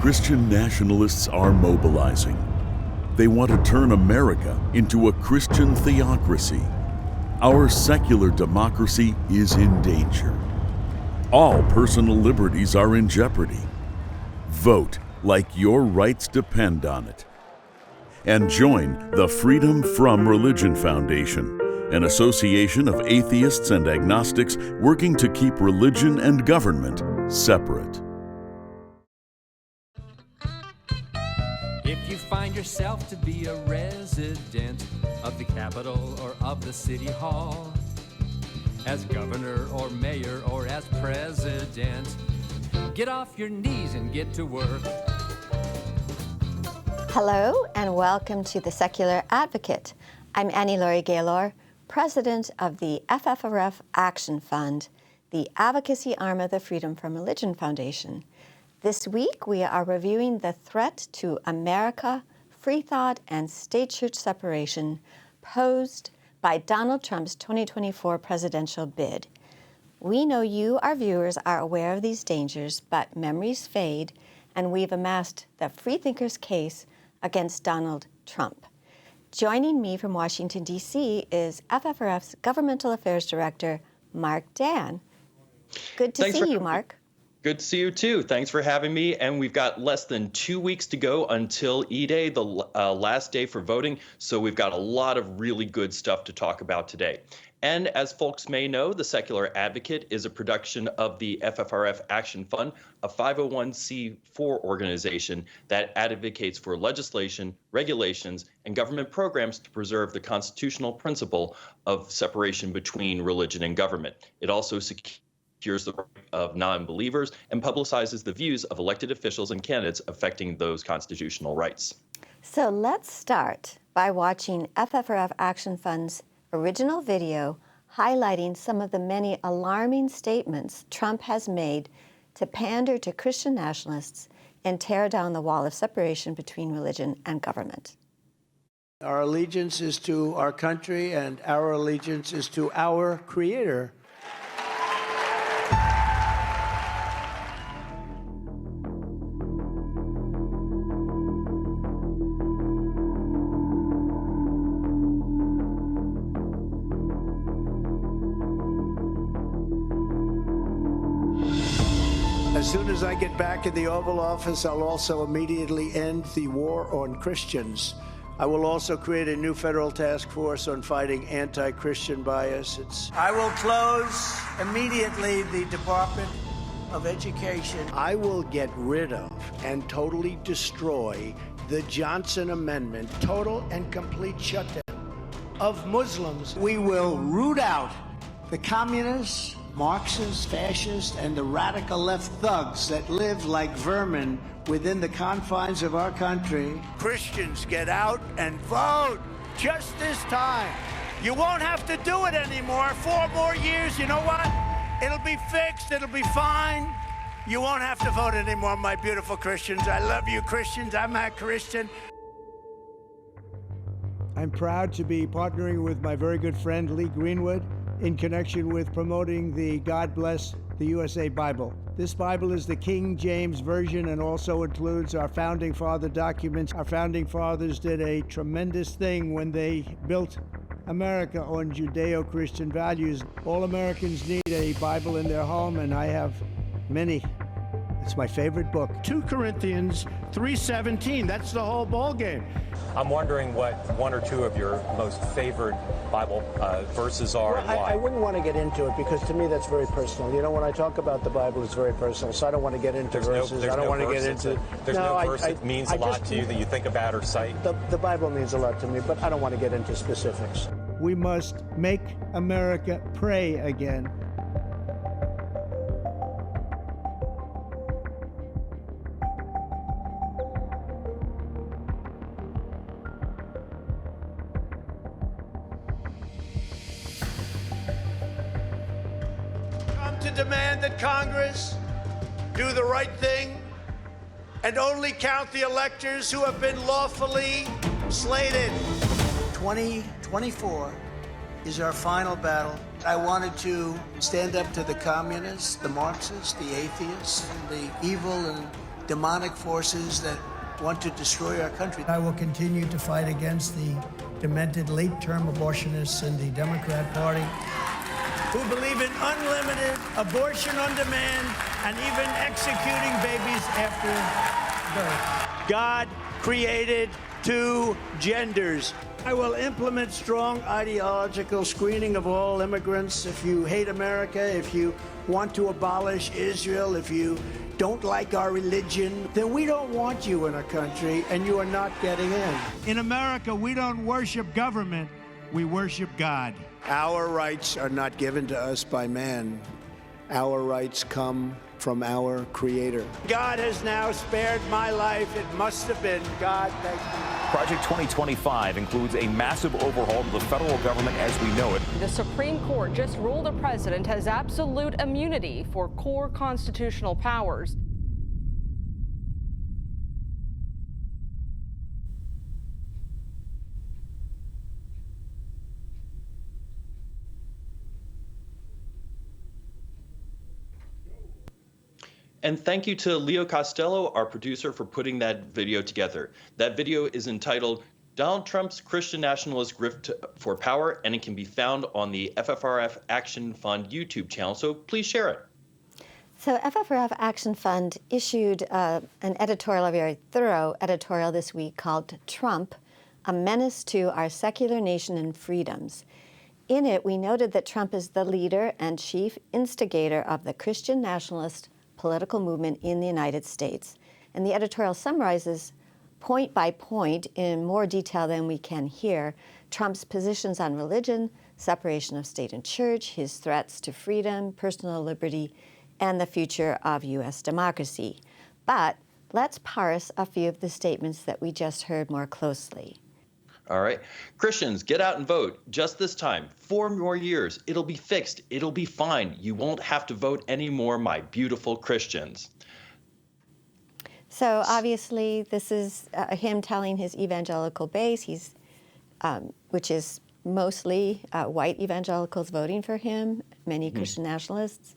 Christian nationalists are mobilizing. They want to turn America into a Christian theocracy. Our secular democracy is in danger. All personal liberties are in jeopardy. Vote like your rights depend on it. And join the Freedom from Religion Foundation, an association of atheists and agnostics working to keep religion and government separate. If you find yourself to be a resident of the Capitol or of the City Hall, as governor or mayor or as president, get off your knees and get to work. Hello and welcome to The Secular Advocate. I'm Laurie Gaylor, president of the FFRF Action Fund, the advocacy arm of the Freedom from Religion Foundation. This week we are reviewing the threat to America, free thought, and state church separation posed by Donald Trump's 2024 presidential bid. We know you, our viewers, are aware of these dangers, but memories fade, and we've amassed the Freethinkers case against Donald Trump. Joining me from Washington, D.C. is FFRF's Governmental Affairs Director, Mark Dann. Good to see you, Mark. Good to see you, too. Thanks for having me. And we've got less than 2 weeks to go until E-Day, the last day for voting. So we've got a lot of really good stuff to talk about today. And as folks may know, The Secular Advocate is a production of the FFRF Action Fund, a 501c4 organization that advocates for legislation, regulations, and government programs to preserve the constitutional principle of separation between religion and government. It also secures the right of non-believers and publicizes the views of elected officials and candidates affecting those constitutional rights. So let's start by watching FFRF Action Fund's original video highlighting some of the many alarming statements Trump has made to pander to Christian nationalists and tear down the wall of separation between religion and government. Our allegiance is to our country, and our allegiance is to our Creator. As soon as I get back in the Oval Office, I'll also immediately end the war on Christians. I will also create a new federal task force on fighting anti-Christian bias. I will close immediately the Department of Education. I will get rid of and totally destroy the Johnson Amendment, total and complete shutdown of Muslims. We will root out the communists, Marxists, fascists, and the radical left thugs that live like vermin within the confines of our country. Christians, get out and vote just this time. You won't have to do it anymore. 4 more years, you know what? It'll be fixed, it'll be fine. You won't have to vote anymore, my beautiful Christians. I love you, Christians. I'm a Christian. I'm proud to be partnering with my very good friend, Lee Greenwood, in connection with promoting the God Bless the USA Bible. This Bible is the King James Version and also includes our Founding Father documents. Our Founding Fathers did a tremendous thing when they built America on Judeo-Christian values. All Americans need a Bible in their home, and I have many. It's my favorite book. 2 Corinthians 3:17, that's the whole ball game. I'm wondering what 1 or 2 of your most favorite Bible verses are and why. I wouldn't want to get into it because to me that's very personal. You know, when I talk about the Bible, it's very personal, so I don't want to get into verses. I don't want to get into... There's no verse that means a lot to you that you think about or cite? The Bible means a lot to me, but I don't want to get into specifics. We must make America pray again. To demand that Congress do the right thing and only count the electors who have been lawfully slated. 2024 is our final battle. I wanted to stand up to the communists, the Marxists, the atheists, and the evil and demonic forces that want to destroy our country. I will continue to fight against the demented late-term abortionists in the Democrat Party who believe in unlimited abortion on demand and even executing babies after birth. God created two genders. I will implement strong ideological screening of all immigrants. If you hate America, if you want to abolish Israel, if you don't like our religion, then we don't want you in our country, and you are not getting in. In America, we don't worship government, we worship God. Our rights are not given to us by man. Our rights come from our Creator. God has now spared my life. It must have been God. Thank you. Project 2025 includes a massive overhaul of the federal government as we know it. The Supreme Court just ruled the president has absolute immunity for core constitutional powers. And thank you to Leo Costello, our producer, for putting that video together. That video is entitled Donald Trump's Christian Nationalist Grift for Power, and it can be found on the FFRF Action Fund YouTube channel, so please share it. So FFRF Action Fund issued an editorial, a very thorough editorial this week called Trump, a Menace to Our Secular Nation and Freedoms. In it, we noted that Trump is the leader and chief instigator of the Christian nationalist political movement in the United States. And the editorial summarizes point by point in more detail than we can here Trump's positions on religion, separation of state and church, his threats to freedom, personal liberty, and the future of U.S. democracy. But let's parse a few of the statements that we just heard more closely. All right. Christians, get out and vote. Just this time. 4 more years. It'll be fixed. It'll be fine. You won't have to vote anymore, my beautiful Christians. So obviously, this is him telling his evangelical base, which is mostly white evangelicals voting for him, many Christian nationalists,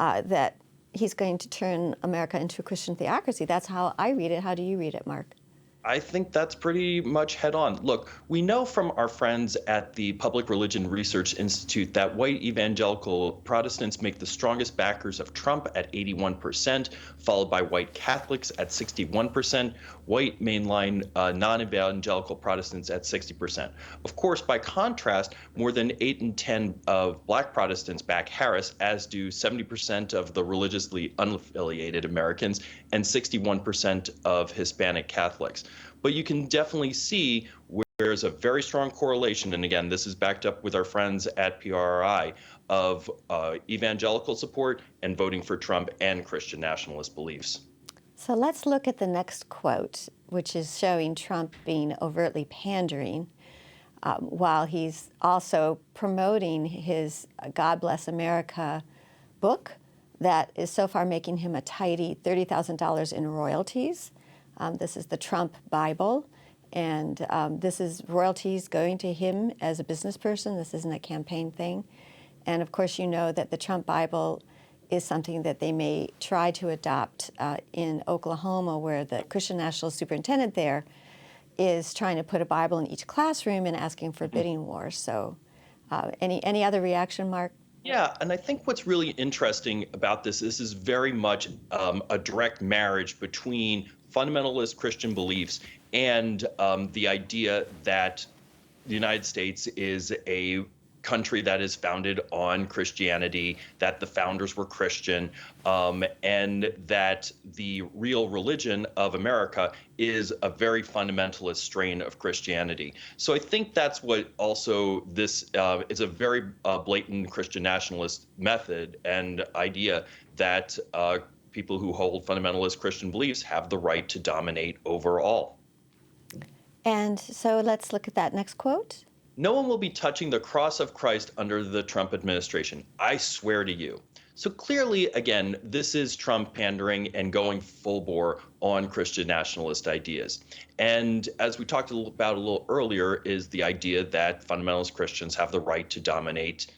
that he's going to turn America into a Christian theocracy. That's how I read it. How do you read it, Mark? I think that's pretty much head on. Look, we know from our friends at the Public Religion Research Institute that white evangelical Protestants make the strongest backers of Trump at 81%, followed by white Catholics at 61%, white mainline non-evangelical Protestants at 60%. Of course, by contrast, more than 8 in 10 of black Protestants back Harris, as do 70% of the religiously unaffiliated Americans and 61% of Hispanic Catholics. But you can definitely see where there's a very strong correlation, and again, this is backed up with our friends at PRI, of evangelical support and voting for Trump and Christian nationalist beliefs. So let's look at the next quote, which is showing Trump being overtly pandering while he's also promoting his God Bless America book that is so far making him a tidy $30,000 in royalties. This is the Trump Bible, and this is royalties going to him as a business person. This isn't a campaign thing. And of course, you know that the Trump Bible is something that they may try to adopt in Oklahoma, where the Christian National Superintendent there is trying to put a Bible in each classroom and asking for bidding wars. So any other reaction, Mark? Yeah, and I think what's really interesting about this is very much a direct marriage between fundamentalist Christian beliefs and the idea that the United States is a country that is founded on Christianity, that the founders were Christian, and that the real religion of America is a very fundamentalist strain of Christianity. So I think that's what also this is a very blatant Christian nationalist method and idea that people who hold fundamentalist Christian beliefs have the right to dominate over all. And so let's look at that next quote. No one will be touching the cross of Christ under the Trump administration. I swear to you. So clearly, again, this is Trump pandering and going full bore on Christian nationalist ideas. And as we talked about a little earlier, is the idea that fundamentalist Christians have the right to dominate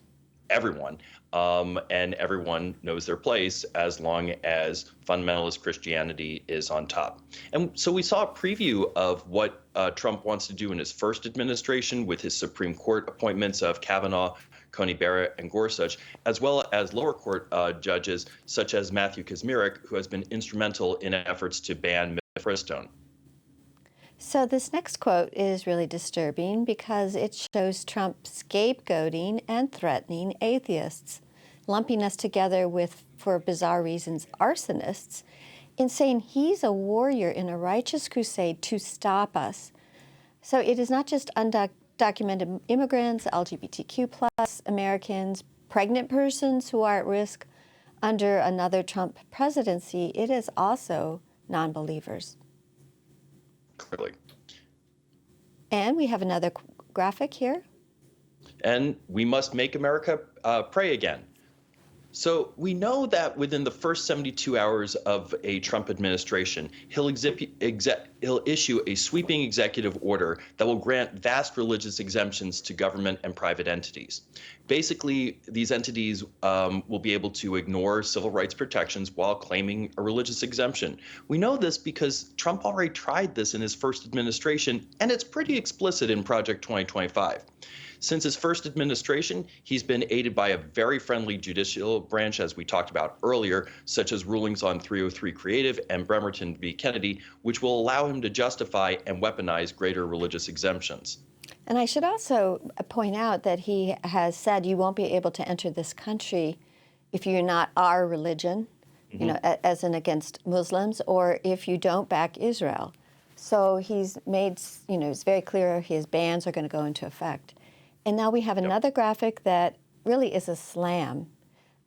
everyone. and everyone knows their place as long as fundamentalist Christianity is on top. And so we saw a preview of what Trump wants to do in his first administration with his Supreme Court appointments of Kavanaugh, Coney Barrett, and Gorsuch, as well as lower court judges such as Matthew Kacsmaryk, who has been instrumental in efforts to ban mifepristone. So this next quote is really disturbing because it shows Trump scapegoating and threatening atheists, lumping us together with, for bizarre reasons, arsonists, in saying he's a warrior in a righteous crusade to stop us. So it is not just undocumented immigrants, LGBTQ plus Americans, pregnant persons who are at risk under another Trump presidency. It is also non-believers. Clearly. And we have another graphic here. And we must make America pray again. So we know that within the first 72 hours of a Trump administration, he'll issue a sweeping executive order that will grant vast religious exemptions to government and private entities. Basically, these entities will be able to ignore civil rights protections while claiming a religious exemption. We know this because Trump already tried this in his first administration, and it's pretty explicit in Project 2025. Since his first administration, he's been aided by a very friendly judicial branch, as we talked about earlier, such as rulings on 303 Creative and Bremerton v. Kennedy, which will allow him to justify and weaponize greater religious exemptions. And I should also point out that he has said you won't be able to enter this country if you're not our religion, you know, as in against Muslims, or if you don't back Israel. So he's made, you know, it's very clear his bans are going to go into effect. And now we have another graphic that really is a slam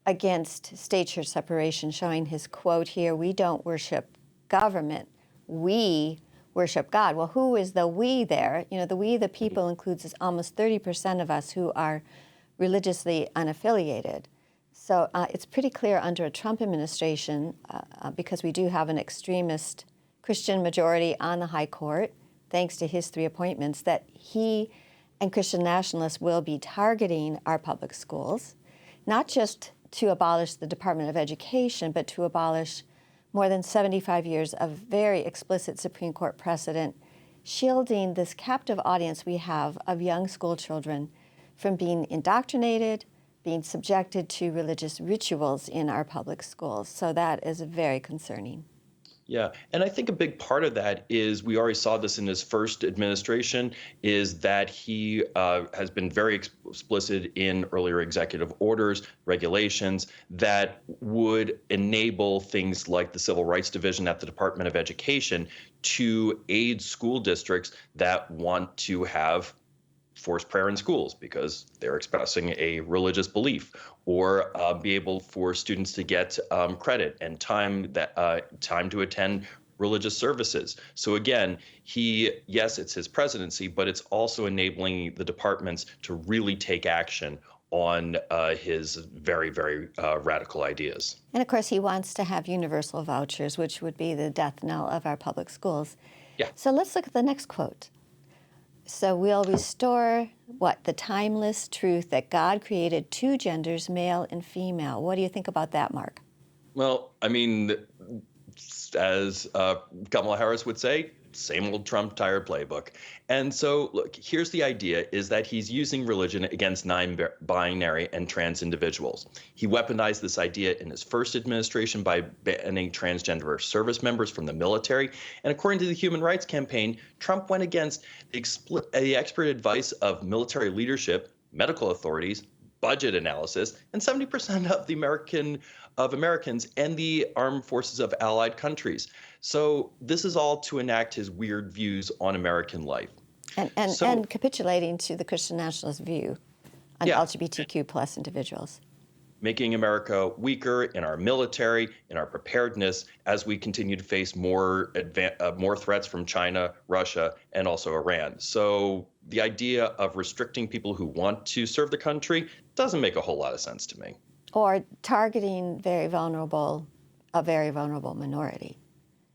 against state-church separation, showing his quote here, "We don't worship government, we worship God." Well, who is the we there? You know, the we, the people, includes almost 30% of us who are religiously unaffiliated. So it's pretty clear under a Trump administration, because we do have an extremist Christian majority on the high court, thanks to his 3 appointments, that he and Christian nationalists will be targeting our public schools, not just to abolish the Department of Education, but to abolish more than 75 years of very explicit Supreme Court precedent, shielding this captive audience we have of young school children from being indoctrinated, being subjected to religious rituals in our public schools. So that is very concerning. Yeah, and I think a big part of that is, we already saw this in his first administration, is that he has been very explicit in earlier executive orders, regulations that would enable things like the Civil Rights Division at the Department of Education to aid school districts that want to have forced prayer in schools because they're expressing a religious belief, or be able for students to get credit and time to attend religious services. So again, yes, it's his presidency, but it's also enabling the departments to really take action on his very, very radical ideas. And of course, he wants to have universal vouchers, which would be the death knell of our public schools. Yeah. So let's look at the next quote. So we'll restore, the timeless truth that God created 2 genders, male and female. What do you think about that, Mark? Well, I mean, as Kamala Harris would say, same old Trump tired playbook. And so, look, here's the idea, is that he's using religion against non-binary and trans individuals. He weaponized this idea in his first administration by banning transgender service members from the military. And according to the Human Rights Campaign, Trump went against the expert advice of military leadership, medical authorities, budget analysis, and 70% of Americans and the armed forces of allied countries. So this is all to enact his weird views on American life. And capitulating to the Christian nationalist view on LGBTQ plus individuals. Making America weaker in our military, in our preparedness, as we continue to face more threats from China, Russia, and also Iran. So the idea of restricting people who want to serve the country doesn't make a whole lot of sense to me. Or targeting a very vulnerable minority.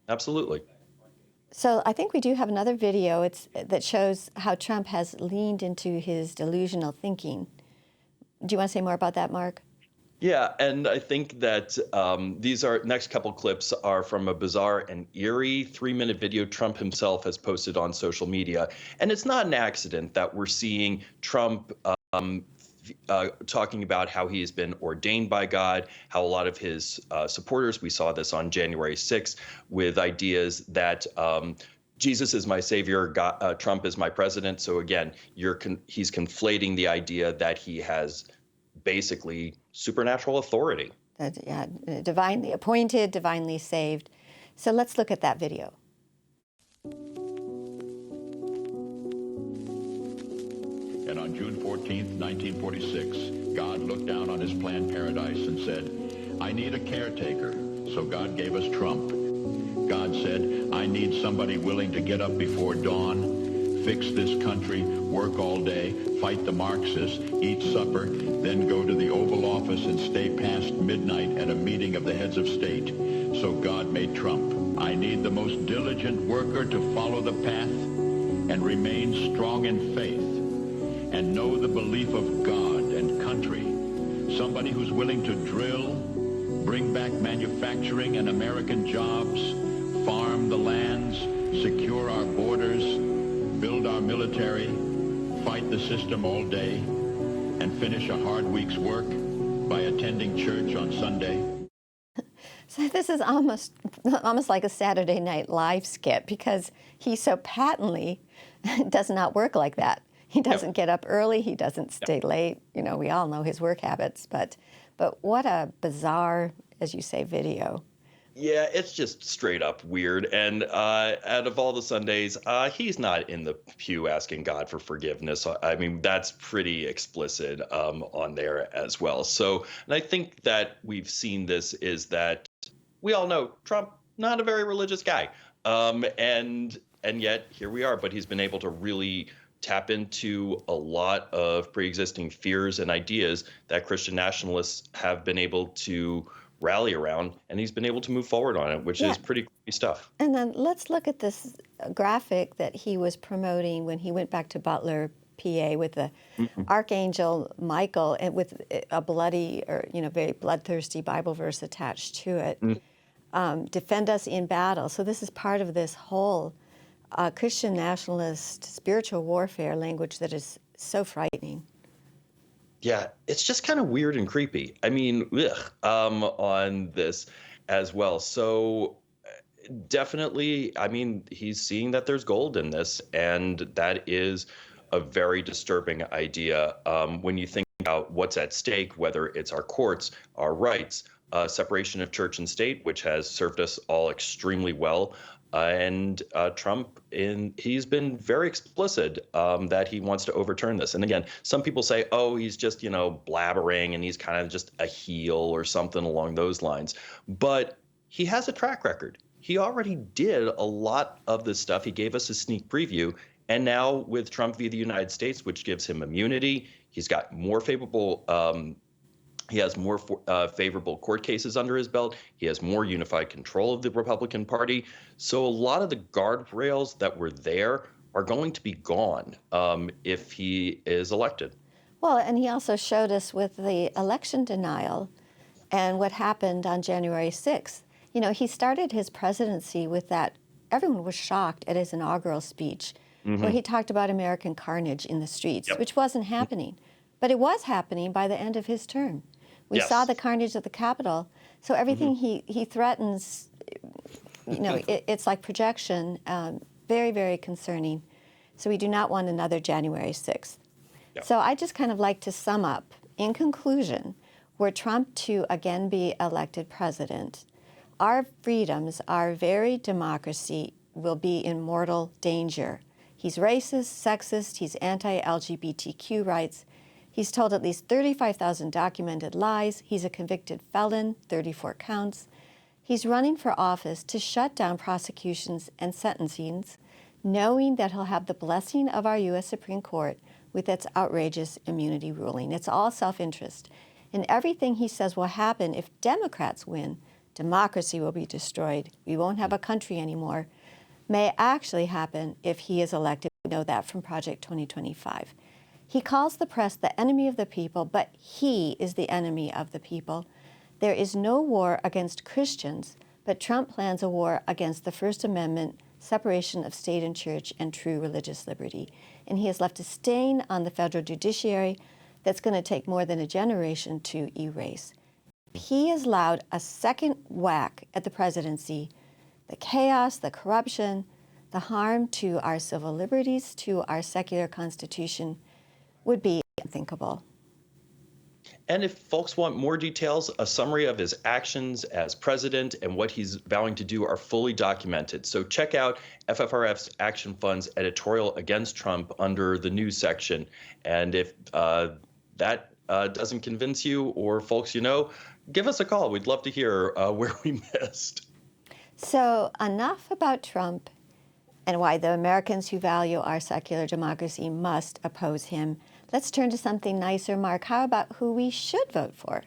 Absolutely. So I think we do have another video that shows how Trump has leaned into his delusional thinking. Do you want to say more about that, Mark? Yeah, and I think that these next couple clips are from a bizarre and eerie 3-minute video Trump himself has posted on social media. And it's not an accident that we're seeing Trump talking about how he has been ordained by God, how a lot of his supporters, we saw this on January 6th, with ideas that Jesus is my savior, God, Trump is my president. So again, he's conflating the idea that he has basically supernatural authority. Yeah, divinely appointed, divinely saved. So let's look at that video. And on June 14th, 1946, God looked down on his planned paradise and said, I need a caretaker. So God gave us Trump. God said, I need somebody willing to get up before dawn, fix this country, work all day, fight the Marxists, eat supper, then go to the Oval Office and stay past midnight at a meeting of the heads of state. So God made Trump. I need the most diligent worker to follow the path and remain strong in faith and know the belief of God and country. Somebody who's willing to drill, bring back manufacturing and American jobs, farm the lands, secure our borders, build our military, fight the system all day, and finish a hard week's work by attending church on Sunday. So this is almost like a Saturday Night Live skit, because he so patently does not work like that. He doesn't get up early. He doesn't stay late. You know, we all know his work habits. But what a bizarre, as you say, video. Yeah, it's just straight up weird. And out of all the Sundays, he's not in the pew asking God for forgiveness. I mean, that's pretty explicit on there as well. So, and I think that we've seen this is that we all know Trump, not a very religious guy. And yet here we are. But he's been able to really tap into a lot of pre-existing fears and ideas that Christian nationalists have been able to rally around, and he's been able to move forward on it, which is pretty crazy stuff. And then let's look at this graphic that he was promoting when he went back to Butler, PA, with the Archangel Michael, and with a bloody, or very bloodthirsty Bible verse attached to it. Defend us in battle. So this is part of this whole Christian nationalist spiritual warfare language that is so frightening. Yeah, it's just kind of weird and creepy. I mean, on this as well. So definitely, I mean, he's seeing that there's gold in this, and that is a very disturbing idea when you think about what's at stake, whether it's our courts, our rights, separation of church and state, which has served us all extremely well. And Trump, he's been very explicit that he wants to overturn this. And again, some people say, oh, he's just, blabbering and he's kind of just a heel or something along those lines. But he has a track record. He already did a lot of this stuff. He gave us a sneak preview. And now with Trump v. the United States, which gives him immunity, he's got more favorable He has more favorable court cases under his belt. He has more unified control of the Republican Party. So a lot of the guardrails that were there are going to be gone if he is elected. Well, and he also showed us with the election denial and what happened on January 6th. He started his presidency with that. Everyone was shocked at his inaugural speech where he talked about American carnage in the streets, which wasn't happening. But it was happening by the end of his term. We saw the carnage at the Capitol. So everything he threatens, it's like projection, very, very concerning. So we do not want another January 6th. Yep. So I just kind of like to sum up, in conclusion, were Trump to again be elected president, our freedoms, our very democracy will be in mortal danger. He's racist, sexist, he's anti-LGBTQ rights. He's told at least 35,000 documented lies. He's a convicted felon, 34 counts. He's running for office to shut down prosecutions and sentencings, knowing that he'll have the blessing of our U.S. Supreme Court with its outrageous immunity ruling. It's all self-interest. And everything he says will happen if Democrats win, democracy will be destroyed. We won't have a country anymore. May actually happen if he is elected. We know that from Project 2025. He calls the press the enemy of the people, but he is the enemy of the people. There is no war against Christians, but Trump plans a war against the First Amendment, separation of state and church, and true religious liberty. And he has left a stain on the federal judiciary that's going to take more than a generation to erase. He has allowed a second whack at the presidency. The chaos, the corruption, the harm to our civil liberties, to our secular constitution would be unthinkable. And if folks want more details, a summary of his actions as president and what he's vowing to do are fully documented. So check out FFRF's Action Fund's editorial against Trump under the news section. And if that doesn't convince you or folks you know, give us a call. We'd love to hear where we missed. So enough about Trump and why the Americans who value our secular democracy must oppose him. Let's turn to something nicer. Mark, how about who we should vote for?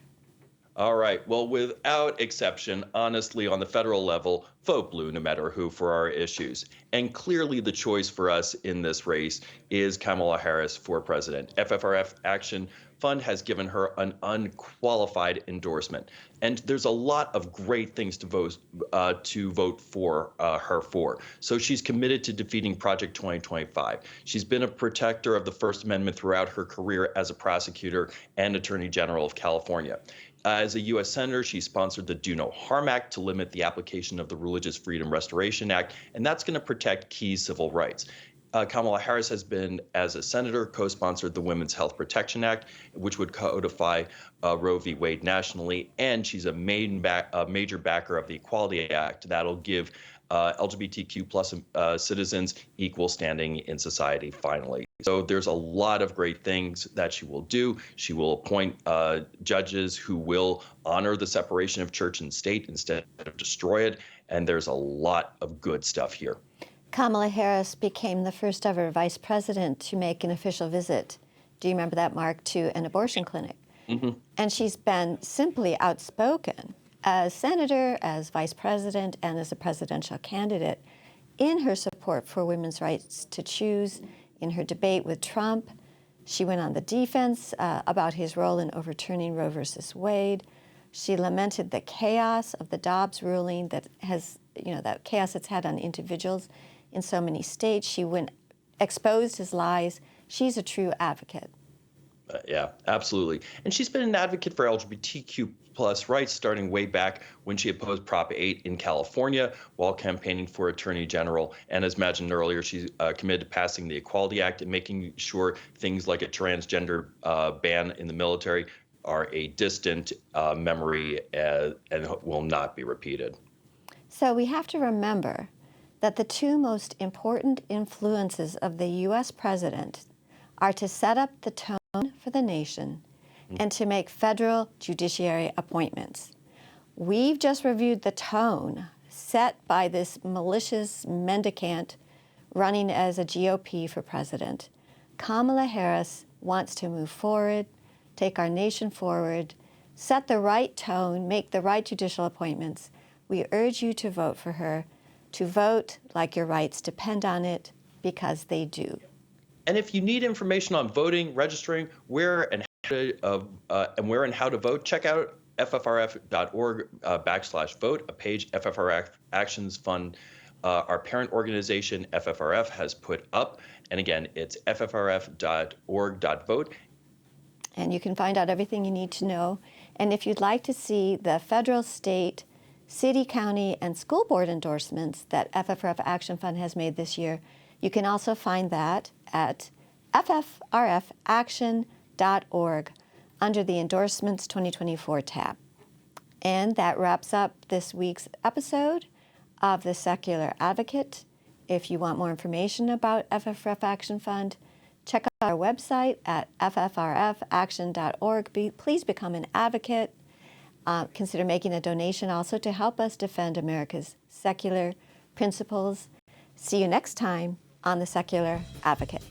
All right. Well, without exception, honestly, on the federal level, vote blue no matter who for our issues. And clearly the choice for us in this race is Kamala Harris for president. FFRF Action Fund has given her an unqualified endorsement. And there's a lot of great things to vote for her for. So she's committed to defeating Project 2025. She's been a protector of the First Amendment throughout her career as a prosecutor and Attorney General of California. As a U.S. Senator, she sponsored the Do No Harm Act to limit the application of the Religious Freedom Restoration Act, and that's going to protect key civil rights. Kamala Harris has been, as a senator, co-sponsored the Women's Health Protection Act, which would codify Roe v. Wade nationally, and she's a major backer of the Equality Act that'll give LGBTQ plus citizens equal standing in society, finally. So there's a lot of great things that she will do. She will appoint judges who will honor the separation of church and state instead of destroy it. And there's a lot of good stuff here. Kamala Harris became the first ever vice president to make an official visit. Do you remember that, Mark, to an abortion clinic? Mm-hmm. And she's been simply outspoken as senator, as vice president, and as a presidential candidate in her support for women's rights to choose. In her debate with Trump, she went on the defense about his role in overturning Roe versus Wade. She lamented the chaos of the Dobbs ruling that chaos it's had on individuals in so many states. She exposed his lies. She's a true advocate. Yeah, absolutely. And she's been an advocate for LGBTQ plus rights starting way back when she opposed Prop 8 in California while campaigning for Attorney General. And as mentioned earlier, she's committed to passing the Equality Act and making sure things like a transgender ban in the military are a distant memory and will not be repeated. So we have to remember that the two most important influences of the U.S. president are to set up the tone for the nation and to make federal judiciary appointments. We've just reviewed the tone set by this malicious mendicant running as a GOP for president. Kamala Harris wants to move forward, take our nation forward, set the right tone, make the right judicial appointments. We urge you to vote for her, to vote like your rights depend on it, because they do. And if you need information on voting, registering, where and how to vote, check out ffrf.org/vote, a page FFRF Actions Fund, our parent organization FFRF, has put up. And again, it's ffrf.org.vote. And you can find out everything you need to know. And if you'd like to see the federal, state, city, county, and school board endorsements that FFRF Action Fund has made this year, you can also find that at ffrfaction.org under the Endorsements 2024 tab. And that wraps up this week's episode of The Secular Advocate. If you want more information about FFRF Action Fund, check out our website at ffrfaction.org. Please become an advocate. Consider making a donation also to help us defend America's secular principles. See you next time on The Secular Advocate.